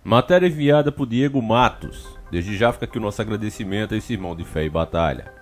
Matéria enviada por Diego Matos. Desde já fica aqui o nosso agradecimento a esse irmão de fé e batalha.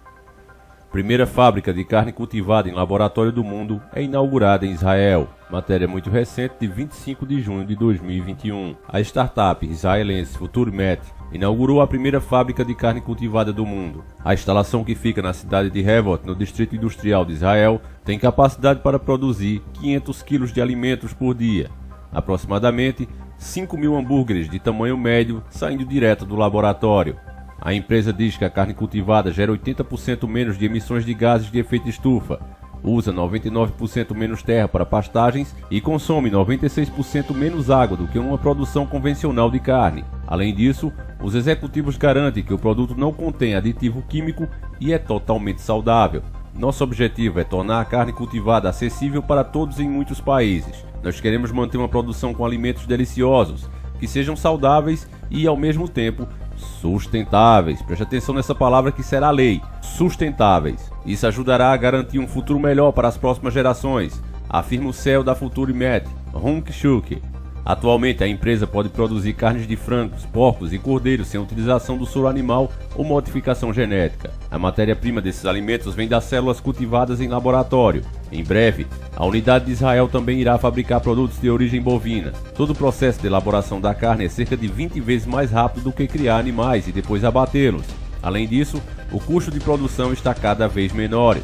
Primeira fábrica de carne cultivada em laboratório do mundo é inaugurada em Israel. Matéria muito recente de 25 de junho de 2021. A startup israelense FutureMet inaugurou a primeira fábrica de carne cultivada do mundo. A instalação, que fica na cidade de Hevet, no distrito industrial de Israel, tem capacidade para produzir 500 quilos de alimentos por dia. Aproximadamente 5.000 hambúrgueres de tamanho médio saindo direto do laboratório. A empresa diz que a carne cultivada gera 80% menos de emissões de gases de efeito estufa, usa 99% menos terra para pastagens e consome 96% menos água do que uma produção convencional de carne. Além disso, os executivos garantem que o produto não contém aditivo químico e é totalmente saudável. Nosso objetivo é tornar a carne cultivada acessível para todos em muitos países. Nós queremos manter uma produção com alimentos deliciosos, que sejam saudáveis e, ao mesmo tempo, sustentáveis. Preste atenção nessa palavra que será lei. Sustentáveis. Isso ajudará a garantir um futuro melhor para as próximas gerações, afirma o CEO da FutureMet, Hunk Shuk. Atualmente, a empresa pode produzir carnes de frangos, porcos e cordeiros sem utilização do soro animal ou modificação genética. A matéria-prima desses alimentos vem das células cultivadas em laboratório. Em breve, a unidade de Israel também irá fabricar produtos de origem bovina. Todo o processo de elaboração da carne é cerca de 20 vezes mais rápido do que criar animais e depois abatê-los. Além disso, o custo de produção está cada vez menor.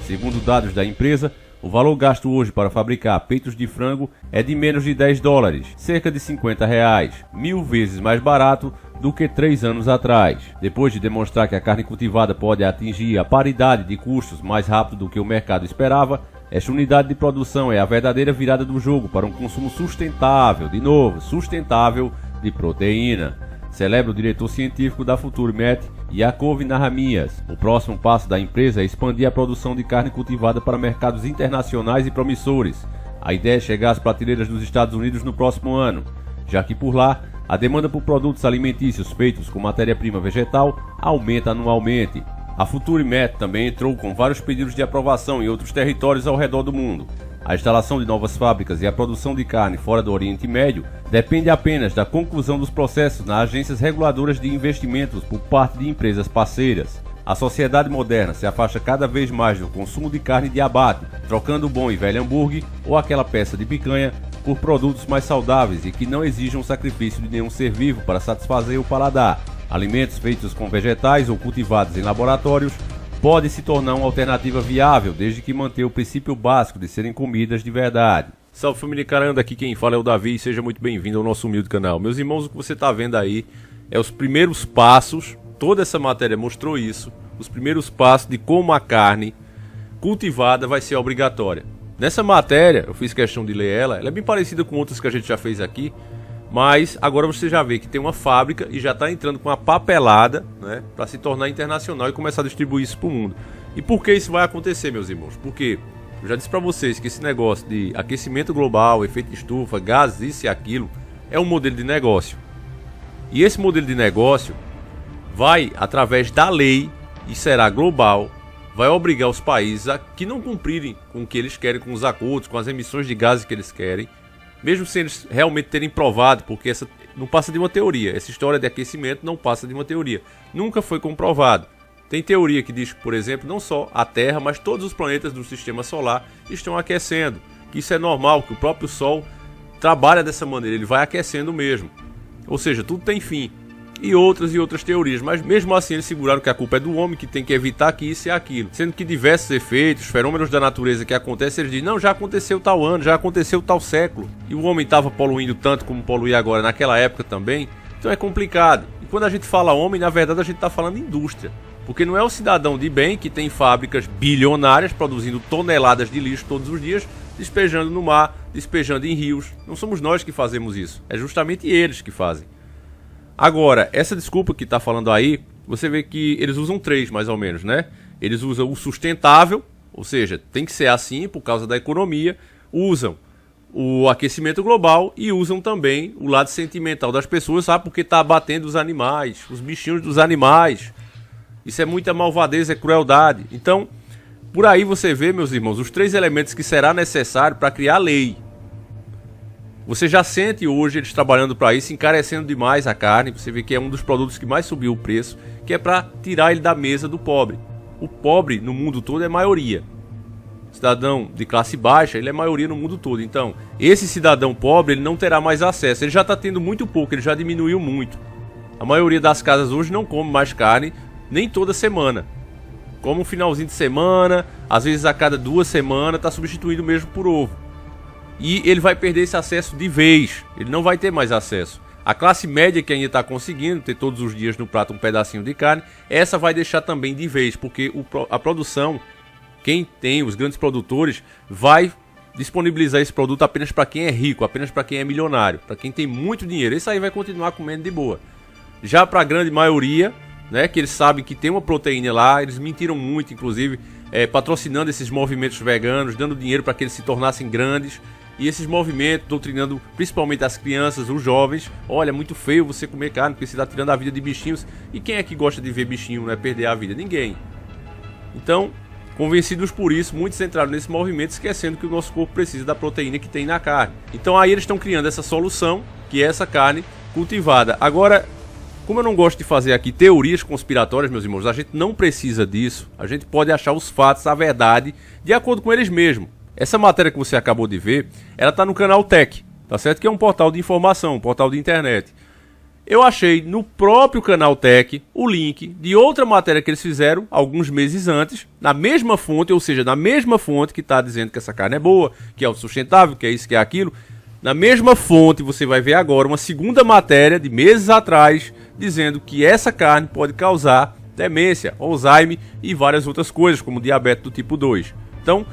Segundo dados da empresa, o valor gasto hoje para fabricar peitos de frango é de menos de $10, cerca de R$50, 1000 vezes mais barato do que 3 anos atrás. Depois de demonstrar que a carne cultivada pode atingir a paridade de custos mais rápido do que o mercado esperava, esta unidade de produção é a verdadeira virada do jogo para um consumo sustentável, de novo, sustentável de proteína. Celebra o diretor científico da FutureMet, Yaakov Nahamias. O próximo passo da empresa é expandir a produção de carne cultivada para mercados internacionais e promissores. A ideia é chegar às prateleiras dos Estados Unidos no próximo ano, já que por lá a demanda por produtos alimentícios feitos com matéria-prima vegetal aumenta anualmente. A FutureMet também entrou com vários pedidos de aprovação em outros territórios ao redor do mundo. A instalação de novas fábricas e a produção de carne fora do Oriente Médio depende apenas da conclusão dos processos nas agências reguladoras de investimentos por parte de empresas parceiras. A sociedade moderna se afasta cada vez mais do consumo de carne de abate, trocando o bom e velho hambúrguer ou aquela peça de picanha por produtos mais saudáveis e que não exijam o sacrifício de nenhum ser vivo para satisfazer o paladar. Alimentos feitos com vegetais ou cultivados em laboratórios pode se tornar uma alternativa viável, desde que mantenha o princípio básico de serem comidas de verdade. Salve família Caranda, aqui quem fala é o Davi e seja muito bem-vindo ao nosso humilde canal. Meus irmãos, o que você está vendo aí é os primeiros passos, toda essa matéria mostrou isso, os primeiros passos de como a carne cultivada vai ser obrigatória. Nessa matéria, eu fiz questão de ler ela é bem parecida com outras que a gente já fez aqui, mas agora você já vê que tem uma fábrica e já está entrando com uma papelada, né, para se tornar internacional e começar a distribuir isso para o mundo. E por que isso vai acontecer, meus irmãos? Porque eu já disse para vocês que esse negócio de aquecimento global, efeito estufa, gases, isso e aquilo, é um modelo de negócio. E esse modelo de negócio vai, através da lei, e será global, vai obrigar os países a que não cumprirem com o que eles querem, com os acordos, com as emissões de gases que eles querem, mesmo sem eles realmente terem provado, porque essa não passa de uma teoria. Essa história de aquecimento não passa de uma teoria. Nunca foi comprovado. Tem teoria que diz que, por exemplo, não só a Terra, mas todos os planetas do sistema solar estão aquecendo. Que isso é normal, que o próprio Sol trabalha dessa maneira, ele vai aquecendo mesmo. Ou seja, tudo tem fim. E outras teorias, mas mesmo assim eles seguraram que a culpa é do homem, que tem que evitar que isso e aquilo, sendo que diversos efeitos, fenômenos da natureza que acontecem, eles dizem, não, já aconteceu tal ano, já aconteceu tal século, e o homem estava poluindo tanto como poluía agora naquela época também, então é complicado. E quando a gente fala homem, na verdade a gente está falando indústria, porque não é o cidadão de bem que tem fábricas bilionárias produzindo toneladas de lixo todos os dias, despejando no mar, despejando em rios. Não somos nós que fazemos isso, é justamente eles que fazem. Agora, essa desculpa que está falando aí, você vê que eles usam 3 mais ou menos, né? Eles usam o sustentável, ou seja, tem que ser assim por causa da economia, usam o aquecimento global e usam também o lado sentimental das pessoas, sabe? Porque está abatendo os animais, os bichinhos dos animais. Isso é muita malvadeza, é crueldade. Então, por aí você vê, meus irmãos, os 3 elementos que será necessário para criar lei. Você já sente hoje eles trabalhando para isso, encarecendo demais a carne. Você vê que é um dos produtos que mais subiu o preço, que é para tirar ele da mesa do pobre. O pobre no mundo todo é maioria. Cidadão de classe baixa, ele é maioria no mundo todo. Então, esse cidadão pobre, ele não terá mais acesso. Ele já está tendo muito pouco, ele já diminuiu muito. A maioria das casas hoje não come mais carne, nem toda semana. Come um finalzinho de semana, às vezes a cada 2 semanas, está substituído mesmo por ovo. E ele vai perder esse acesso de vez, ele não vai ter mais acesso. A classe média que ainda está conseguindo ter todos os dias no prato um pedacinho de carne, essa vai deixar também de vez, porque a produção, quem tem, os grandes produtores, vai disponibilizar esse produto apenas para quem é rico, apenas para quem é milionário, para quem tem muito dinheiro. Esse aí vai continuar comendo de boa. Já para a grande maioria, né, que eles sabem que tem uma proteína lá, eles mentiram muito, inclusive, patrocinando esses movimentos veganos, dando dinheiro para que eles se tornassem grandes. E esses movimentos, doutrinando principalmente as crianças, os jovens. Olha, é muito feio você comer carne, porque você está tirando a vida de bichinhos. E quem é que gosta de ver bichinho, né, perder a vida? Ninguém. Então, convencidos por isso, muitos entraram nesse movimento, esquecendo que o nosso corpo precisa da proteína que tem na carne. Então aí eles estão criando essa solução, que é essa carne cultivada. Agora, como eu não gosto de fazer aqui teorias conspiratórias, meus irmãos, a gente não precisa disso. A gente pode achar os fatos, a verdade, de acordo com eles mesmos. Essa matéria que você acabou de ver, ela está no canal Tech, tá certo? Que é um portal de informação, um portal de internet. Eu achei no próprio canal Tech o link de outra matéria que eles fizeram alguns meses antes, na mesma fonte, ou seja, na mesma fonte que está dizendo que essa carne é boa, que é autossustentável, que é isso, que é aquilo. Na mesma fonte você vai ver agora uma segunda matéria de meses atrás, dizendo que essa carne pode causar demência, Alzheimer e várias outras coisas, como diabetes do tipo 2. Então,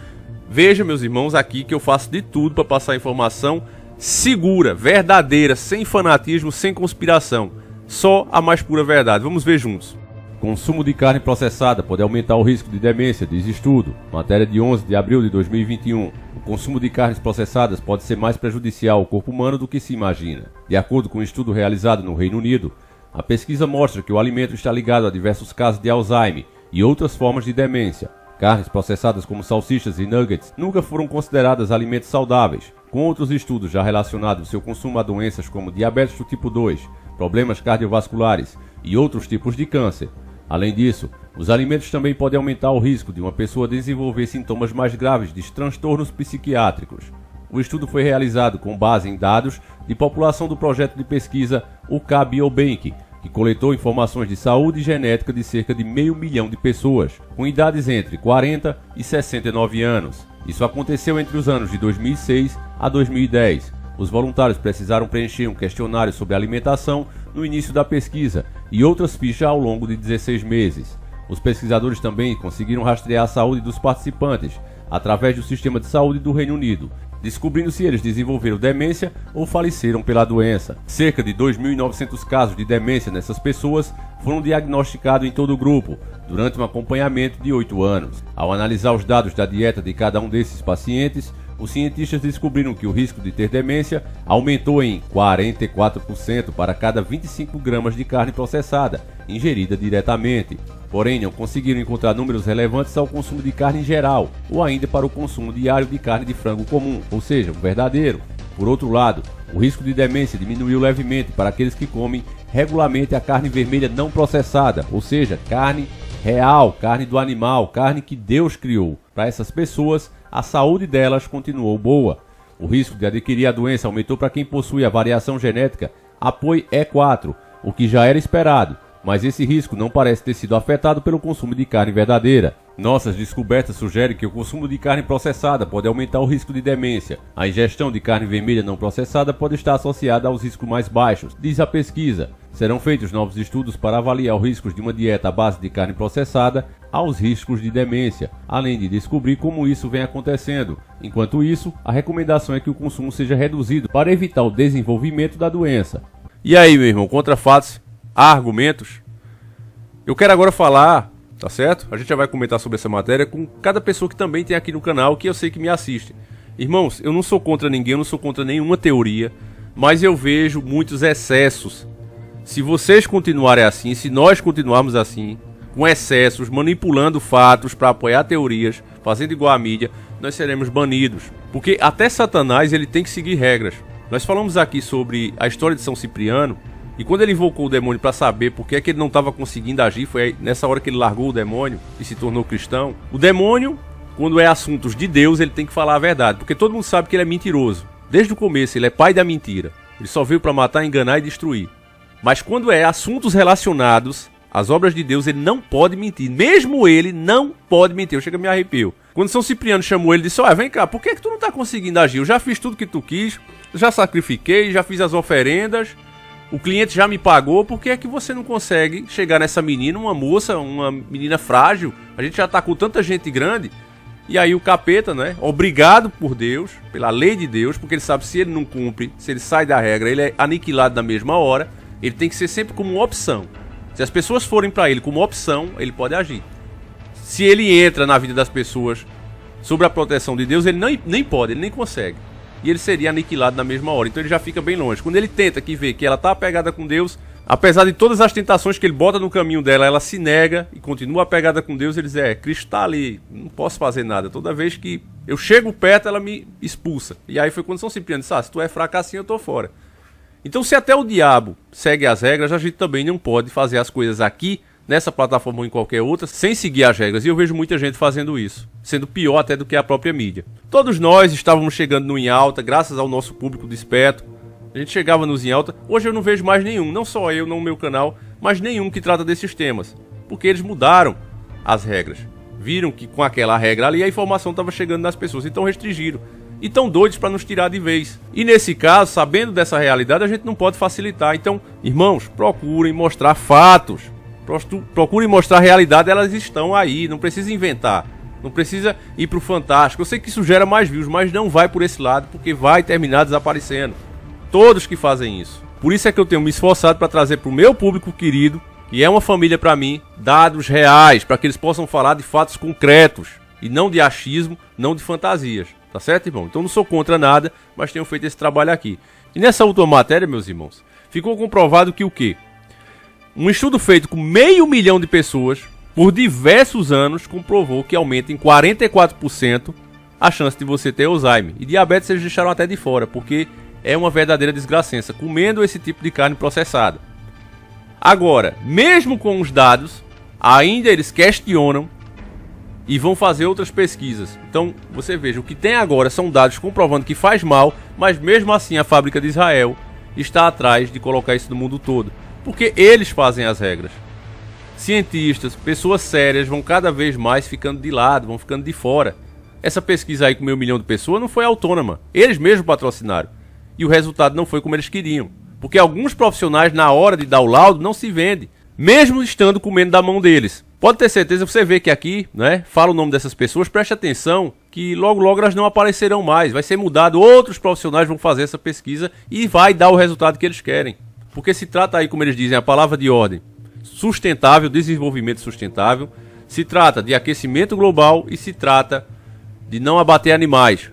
veja, meus irmãos, aqui que eu faço de tudo para passar informação segura, verdadeira, sem fanatismo, sem conspiração. Só a mais pura verdade. Vamos ver juntos. Consumo de carne processada pode aumentar o risco de demência, diz estudo. Matéria de 11 de abril de 2021. O consumo de carnes processadas pode ser mais prejudicial ao corpo humano do que se imagina. De acordo com um estudo realizado no Reino Unido, a pesquisa mostra que o alimento está ligado a diversos casos de Alzheimer e outras formas de demência. Carnes processadas como salsichas e nuggets nunca foram consideradas alimentos saudáveis, com outros estudos já relacionados seu consumo a doenças como diabetes do tipo 2, problemas cardiovasculares e outros tipos de câncer. Além disso, os alimentos também podem aumentar o risco de uma pessoa desenvolver sintomas mais graves de transtornos psiquiátricos. O estudo foi realizado com base em dados de população do projeto de pesquisa UK Biobank, que coletou informações de saúde e genética de cerca de 500 mil de pessoas, com idades entre 40 e 69 anos. Isso aconteceu entre os anos de 2006 a 2010. Os voluntários precisaram preencher um questionário sobre alimentação no início da pesquisa e outras fichas ao longo de 16 meses. Os pesquisadores também conseguiram rastrear a saúde dos participantes através do sistema de saúde do Reino Unido, descobrindo se eles desenvolveram demência ou faleceram pela doença. Cerca de 2.900 casos de demência nessas pessoas foram diagnosticados em todo o grupo, durante um acompanhamento de 8 anos. Ao analisar os dados da dieta de cada um desses pacientes, os cientistas descobriram que o risco de ter demência aumentou em 44% para cada 25 gramas de carne processada, ingerida diretamente. Porém, não conseguiram encontrar números relevantes ao consumo de carne em geral, ou ainda para o consumo diário de carne de frango comum, ou seja, o verdadeiro. Por outro lado, o risco de demência diminuiu levemente para aqueles que comem regularmente a carne vermelha não processada, ou seja, carne real, carne do animal, carne que Deus criou. Para essas pessoas, a saúde delas continuou boa. O risco de adquirir a doença aumentou para quem possui a variação genética APOE4, o que já era esperado, mas esse risco não parece ter sido afetado pelo consumo de carne verdadeira. Nossas descobertas sugerem que o consumo de carne processada pode aumentar o risco de demência. A ingestão de carne vermelha não processada pode estar associada aos riscos mais baixos, diz a pesquisa. Serão feitos novos estudos para avaliar os riscos de uma dieta à base de carne processada aos riscos de demência, além de descobrir como isso vem acontecendo. Enquanto isso, a recomendação é que o consumo seja reduzido para evitar o desenvolvimento da doença. E aí, meu irmão, contra fatos, há argumentos? Eu quero agora falar, tá certo? A gente já vai comentar sobre essa matéria com cada pessoa que também tem aqui no canal, que eu sei que me assiste. Irmãos, eu não sou contra ninguém, eu não sou contra nenhuma teoria, mas eu vejo muitos excessos. Se vocês continuarem assim, se nós continuarmos assim, com excessos, manipulando fatos para apoiar teorias, fazendo igual a mídia, nós seremos banidos. Porque até Satanás ele tem que seguir regras. Nós falamos aqui sobre a história de São Cipriano, e quando ele invocou o demônio para saber por que é que ele não estava conseguindo agir, foi nessa hora que ele largou o demônio e se tornou cristão. O demônio, quando é assuntos de Deus, ele tem que falar a verdade, porque todo mundo sabe que ele é mentiroso. Desde o começo, ele é pai da mentira. Ele só veio para matar, enganar e destruir. Mas quando é assuntos relacionados às obras de Deus, ele não pode mentir. Mesmo ele não pode mentir. Eu chego a me arrepio. Quando São Cipriano chamou ele, disse: vem cá, por que tu não está conseguindo agir? Eu já fiz tudo que tu quis, já sacrifiquei, já fiz as oferendas, o cliente já me pagou, por que é que você não consegue chegar nessa menina, uma moça, uma menina frágil? A gente já tá com tanta gente grande. E aí o capeta, né, obrigado por Deus, pela lei de Deus, porque ele sabe que se ele não cumpre, se ele sai da regra, ele é aniquilado na mesma hora. Ele tem que ser sempre como uma opção. Se as pessoas forem para ele como opção, ele pode agir. Se ele entra na vida das pessoas sob a proteção de Deus, ele nem pode, ele nem consegue. E ele seria aniquilado na mesma hora. Então ele já fica bem longe. Quando ele tenta que vê que ela está apegada com Deus, apesar de todas as tentações que ele bota no caminho dela, ela se nega e continua apegada com Deus. Ele diz: Cristo está ali, não posso fazer nada. Toda vez que eu chego perto, ela me expulsa. E aí foi quando São Cipriano disse: se tu é fraco assim, eu tô fora. Então, se até o diabo segue as regras, a gente também não pode fazer as coisas aqui, nessa plataforma ou em qualquer outra, sem seguir as regras. E eu vejo muita gente fazendo isso, sendo pior até do que a própria mídia. Todos nós estávamos chegando no Em Alta, graças ao nosso público desperto. A gente chegava nos Em Alta. Hoje eu não vejo mais nenhum, não só eu, não o meu canal, mas nenhum que trata desses temas. Porque eles mudaram as regras. Viram que com aquela regra ali a informação estava chegando nas pessoas, então restringiram. E tão doidos para nos tirar de vez. E nesse caso, sabendo dessa realidade, a gente não pode facilitar. Então, irmãos, procurem mostrar fatos. Procurem mostrar a realidade, elas estão aí. Não precisa inventar. Não precisa ir pro fantástico. Eu sei que isso gera mais views, mas não vai por esse lado, porque vai terminar desaparecendo. Todos que fazem isso. Por isso é que eu tenho me esforçado para trazer pro meu público querido, que é uma família para mim, dados reais, para que eles possam falar de fatos concretos. E não de achismo, não de fantasias. Tá certo, irmão? Então não sou contra nada, mas tenho feito esse trabalho aqui. E nessa última matéria, meus irmãos, ficou comprovado que o quê? Um estudo feito com 500 mil de pessoas, por diversos anos, comprovou que aumenta em 44% a chance de você ter Alzheimer. E diabetes eles deixaram até de fora, porque é uma verdadeira desgracença, comendo esse tipo de carne processada. Agora, mesmo com os dados, ainda eles questionam e vão fazer outras pesquisas. Então, você veja, o que tem agora são dados comprovando que faz mal, mas mesmo assim a fábrica de Israel está atrás de colocar isso no mundo todo. Porque eles fazem as regras. Cientistas, pessoas sérias vão cada vez mais ficando de lado, vão ficando de fora. Essa pesquisa aí com 500 mil de pessoas não foi autônoma. Eles mesmos patrocinaram. E o resultado não foi como eles queriam. Porque alguns profissionais, na hora de dar o laudo, não se vendem. Mesmo estando comendo da mão deles. Pode ter certeza, você vê que aqui, né, fala o nome dessas pessoas, preste atenção, que logo logo elas não aparecerão mais, vai ser mudado, outros profissionais vão fazer essa pesquisa e vai dar o resultado que eles querem. Porque se trata aí, como eles dizem, a palavra de ordem, sustentável, desenvolvimento sustentável, se trata de aquecimento global e se trata de não abater animais.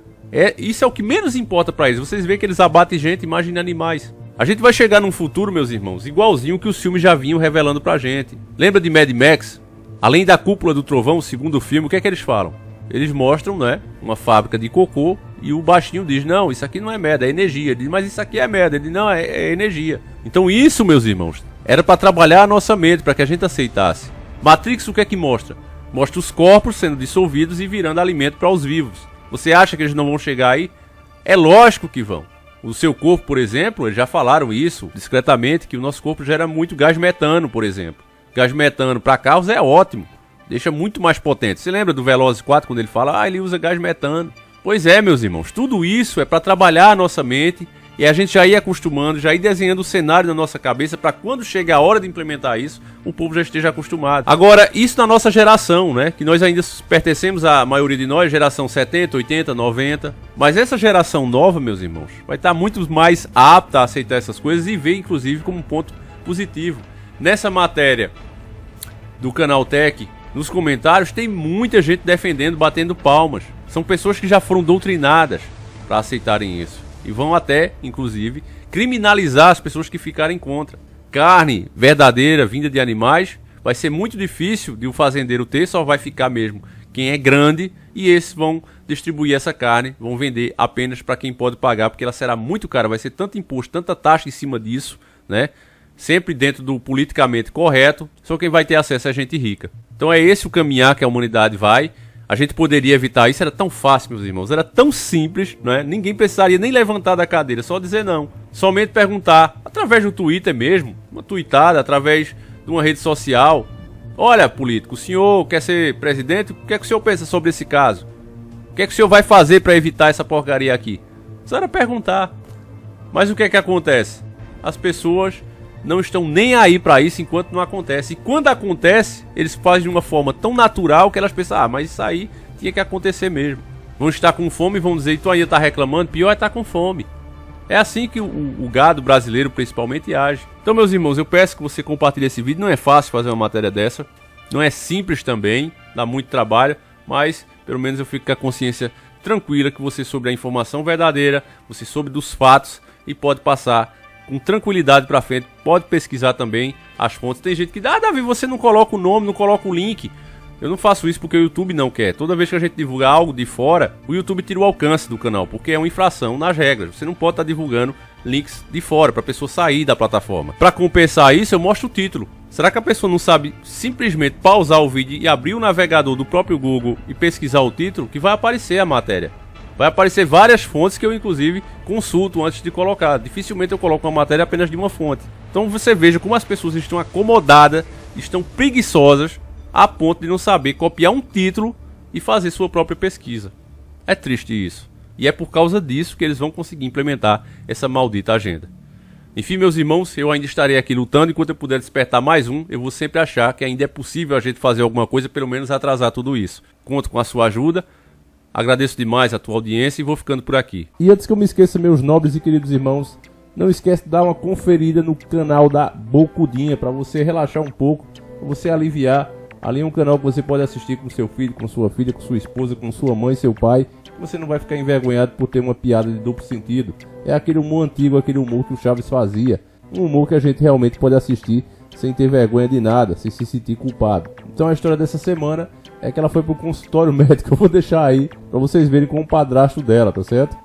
Isso é o que menos importa para eles, vocês veem que eles abatem gente, imagina animais. A gente vai chegar num futuro, meus irmãos, igualzinho que os filmes já vinham revelando pra gente. Lembra de Mad Max? Além da cúpula do trovão, o segundo filme, o que é que eles falam? Eles mostram, né, uma fábrica de cocô e o baixinho diz: não, isso aqui não é merda, é energia. Ele diz: mas isso aqui é merda. Ele diz: não, é energia. Então isso, meus irmãos, era para trabalhar a nossa mente, para que a gente aceitasse. Matrix o que é que mostra? Mostra os corpos sendo dissolvidos e virando alimento para os vivos. Você acha que eles não vão chegar aí? É lógico que vão. O seu corpo, por exemplo, eles já falaram isso discretamente, que o nosso corpo gera muito gás metano, por exemplo. Gás metano para carros é ótimo, deixa muito mais potente. Você lembra do Velozes 4 quando ele fala: ele usa gás metano? Pois é, meus irmãos, tudo isso é para trabalhar a nossa mente e a gente já ir acostumando, já ir desenhando o cenário na nossa cabeça para quando chega a hora de implementar isso, o povo já esteja acostumado. Agora, isso na nossa geração, né? Que nós ainda pertencemos, a maioria de nós, geração 70, 80, 90. Mas essa geração nova, meus irmãos, vai estar muito mais apta a aceitar essas coisas e ver, inclusive, como um ponto positivo. Nessa matéria do Canal Tech, nos comentários, tem muita gente defendendo, batendo palmas. São pessoas que já foram doutrinadas para aceitarem isso. E vão até, inclusive, criminalizar as pessoas que ficarem contra. Carne verdadeira, vinda de animais, vai ser muito difícil de o fazendeiro ter, só vai ficar mesmo quem é grande, e esses vão distribuir essa carne, vão vender apenas para quem pode pagar, porque ela será muito cara, vai ser tanto imposto, tanta taxa em cima disso, né? Sempre dentro do politicamente correto, só quem vai ter acesso é a gente rica. Então é esse o caminhar que a humanidade vai. A gente poderia evitar isso, era tão fácil, meus irmãos, era tão simples, né? Ninguém precisaria nem levantar da cadeira, só dizer não. Somente perguntar, através do Twitter mesmo, uma tweetada, através de uma rede social. Olha, político, o senhor quer ser presidente? O que é que o senhor pensa sobre esse caso? O que é que o senhor vai fazer para evitar essa porcaria aqui? Só era perguntar. Mas o que é que acontece? As pessoas não estão nem aí para isso enquanto não acontece. E quando acontece, eles fazem de uma forma tão natural que elas pensam, mas isso aí tinha que acontecer mesmo. Vão estar com fome e vão dizer, tu ainda tá reclamando? Pior é estar com fome. É assim que o gado brasileiro principalmente age. Então, meus irmãos, eu peço que você compartilhe esse vídeo. Não é fácil fazer uma matéria dessa. Não é simples também, dá muito trabalho. Mas, pelo menos eu fico com a consciência tranquila que você soube a informação verdadeira, você soube dos fatos e pode passar com tranquilidade pra frente, pode pesquisar também as fontes. Tem gente que diz, Davi, você não coloca o nome, não coloca o link. Eu não faço isso porque o YouTube não quer. Toda vez que a gente divulga algo de fora, o YouTube tira o alcance do canal, porque é uma infração nas regras. Você não pode estar divulgando links de fora, pra pessoa sair da plataforma. Pra compensar isso, eu mostro o título. Será que a pessoa não sabe simplesmente pausar o vídeo e abrir o navegador do próprio Google e pesquisar o título, que vai aparecer a matéria? Vai aparecer várias fontes que eu, inclusive, consulto antes de colocar. Dificilmente eu coloco uma matéria apenas de uma fonte. Então você veja como as pessoas estão acomodadas, estão preguiçosas, a ponto de não saber copiar um título e fazer sua própria pesquisa. É triste isso. E é por causa disso que eles vão conseguir implementar essa maldita agenda. Enfim, meus irmãos, eu ainda estarei aqui lutando. Enquanto eu puder despertar mais um, eu vou sempre achar que ainda é possível a gente fazer alguma coisa, pelo menos atrasar tudo isso. Conto com a sua ajuda. Agradeço demais a tua audiência e vou ficando por aqui. E antes que eu me esqueça, meus nobres e queridos irmãos, não esquece de dar uma conferida no canal da Bocudinha, para você relaxar um pouco, para você aliviar. Ali é um canal que você pode assistir com seu filho, com sua filha, com sua esposa, com sua mãe, seu pai. Você não vai ficar envergonhado por ter uma piada de duplo sentido. É aquele humor antigo, aquele humor que o Chaves fazia. Um humor que a gente realmente pode assistir sem ter vergonha de nada, sem se sentir culpado. Então a história dessa semana é que ela foi pro consultório médico. Eu vou deixar aí pra vocês verem com o padrasto dela, tá certo?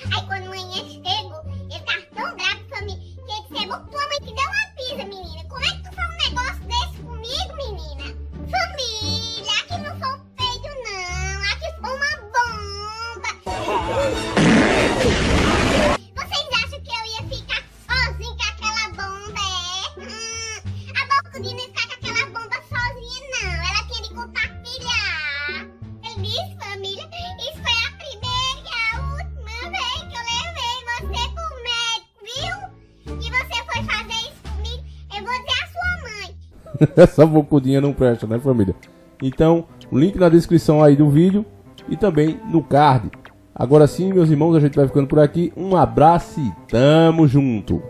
Aí quando manhã chegou, ele tava tão bravo com a mim, que ele disse, tua mãe te deu uma pizza, menina. Como é que tu faz um negócio desse comigo, menina? Família, aqui não foi um peido não, aqui foi uma bomba. Vocês acham que eu ia ficar sozinha com aquela bomba, é? A Bocudinha não ia ficar com aquela bomba sozinha não, ela tinha de compartilhar. Ele disse, família, isso foi a primeira e a última vez que eu levei você pro médico, viu? E você foi fazer isso comigo, eu vou dizer a sua mãe. Essa Bocudinha não presta, né, família? Então, o link na descrição aí do vídeo e também no card. Agora sim, meus irmãos, a gente vai ficando por aqui. Um abraço e tamo junto!